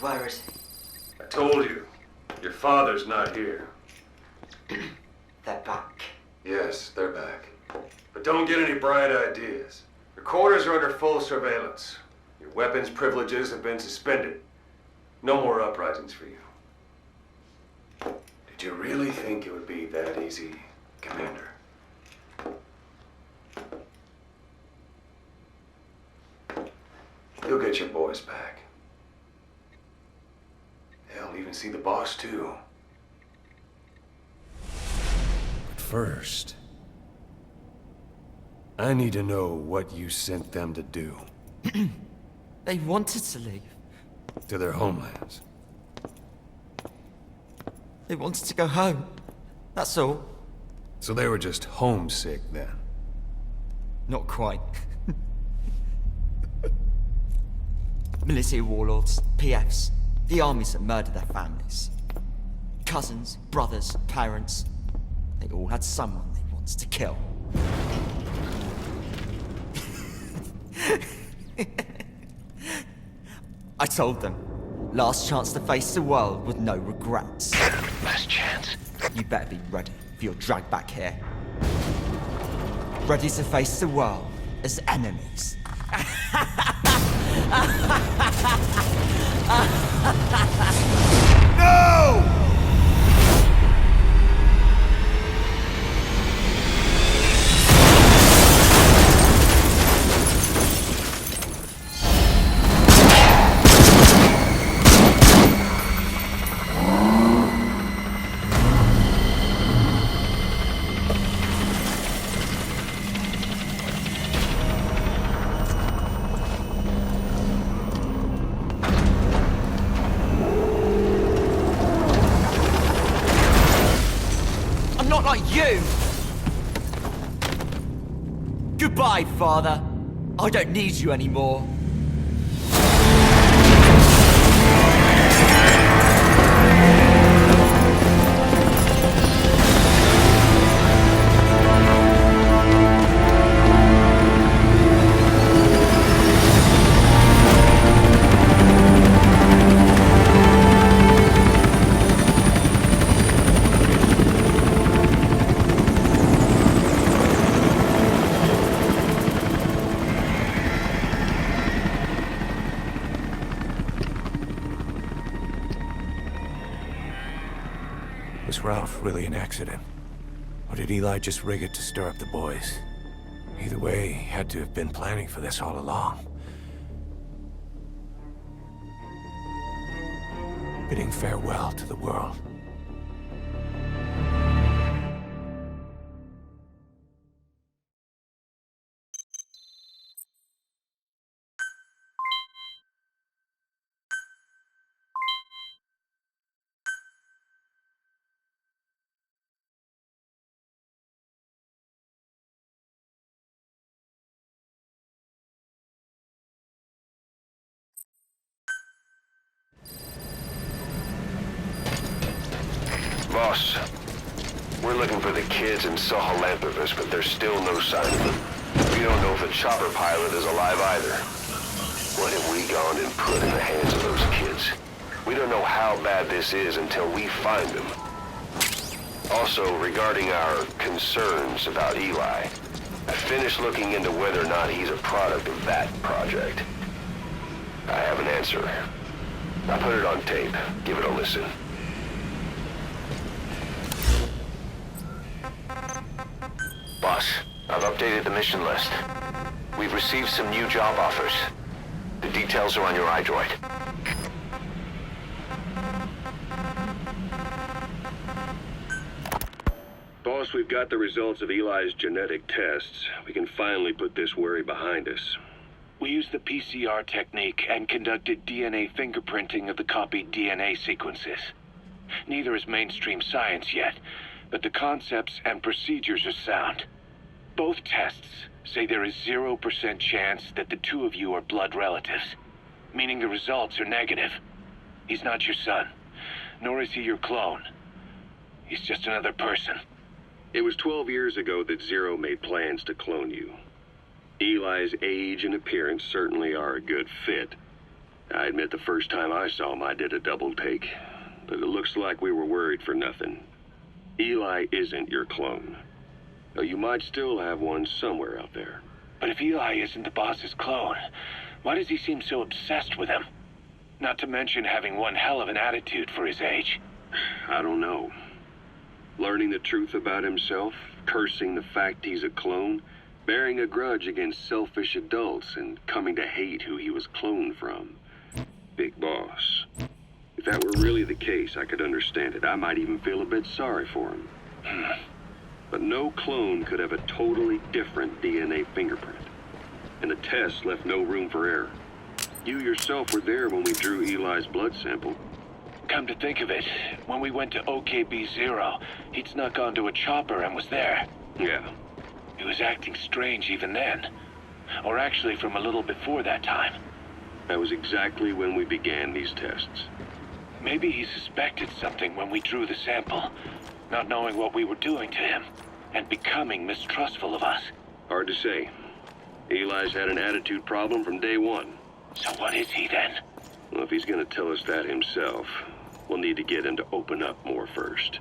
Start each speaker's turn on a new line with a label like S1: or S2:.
S1: Where is
S2: I told you. Your father's not here.
S1: they're back?
S2: Yes, they're back. But don't get any bright ideas. Your quarters are under full surveillance. Your weapons privileges have been suspended. No more uprisings for you. Did you really think it would be that easy, Commander? You'll get your boys back. They'll even see the boss, too. But first, I need to know what you sent them to do.
S1: They wanted to leave.
S2: To their homelands.
S1: They wanted to go home. That's all.
S2: So they were just homesick then?
S1: Not quite. Military warlords, PFs, the armies that murdered their families. Cousins, brothers, parents. They all had someone they wanted to kill. I told them, last chance to face the world with no regrets.
S3: Last chance?
S1: You better be ready for your drag back here. Ready to face the world as enemies.
S2: No!
S1: Not like you! Goodbye, Father. I don't need you anymore.
S2: Was Ralph really an accident? Or did Eli just rig it to stir up the boys? Either way, he had to have been planning for this all along. Bidding farewell to the world.
S3: Boss, we're looking for the kids in Sahalanthropus, but there's still no sign of them. We don't know if the chopper pilot is alive either. What have we gone and put in the hands of those kids? We don't know how bad this is until we find them. Also, regarding our concerns about Eli, I finished looking into whether or not he's a product of that project. I have an answer. I put it on tape. Give it a listen. Boss, I've updated the mission list. We've received some new job offers. The details are on your iDroid.
S4: Boss, we've got the results of Eli's genetic tests. We can finally put this worry behind us.
S5: We used the PCR technique and conducted DNA fingerprinting of the copied DNA sequences. Neither is mainstream science yet, but the concepts and procedures are sound. Both tests say there is 0% chance that the two of you are blood relatives, meaning the results are negative. He's not your son, nor is he your clone. He's just another person.
S4: It was 12 years ago that Zero made plans to clone you. Eli's age and appearance certainly are a good fit. I admit the first time I saw him, I did a double take. But it looks like we were worried for nothing. Eli isn't your clone. Though you might still have one somewhere out there.
S5: But if Eli isn't the boss's clone, why does he seem so obsessed with him? Not to mention having one hell of an attitude for his age.
S4: I don't know. Learning the truth about himself, cursing the fact he's a clone, bearing a grudge against selfish adults, and coming to hate who he was cloned from. Big boss. If that were really the case, I could understand it. I might even feel a bit sorry for him. But no clone could have a totally different DNA fingerprint. And the test left no room for error. You yourself were there when we drew Eli's blood sample.
S5: Come to think of it, when we went to OKB-0, he'd snuck onto a chopper and was there.
S4: Yeah.
S5: He was acting strange even then. Or actually from a little before that time.
S4: That was exactly when we began these tests.
S5: Maybe he suspected something when we drew the sample, not knowing what we were doing to him, and becoming mistrustful of us.
S4: Hard to say. Eli's had an attitude problem from day one.
S5: So what is he then?
S4: Well, if he's gonna tell us that himself, we'll need to get him to open up more first.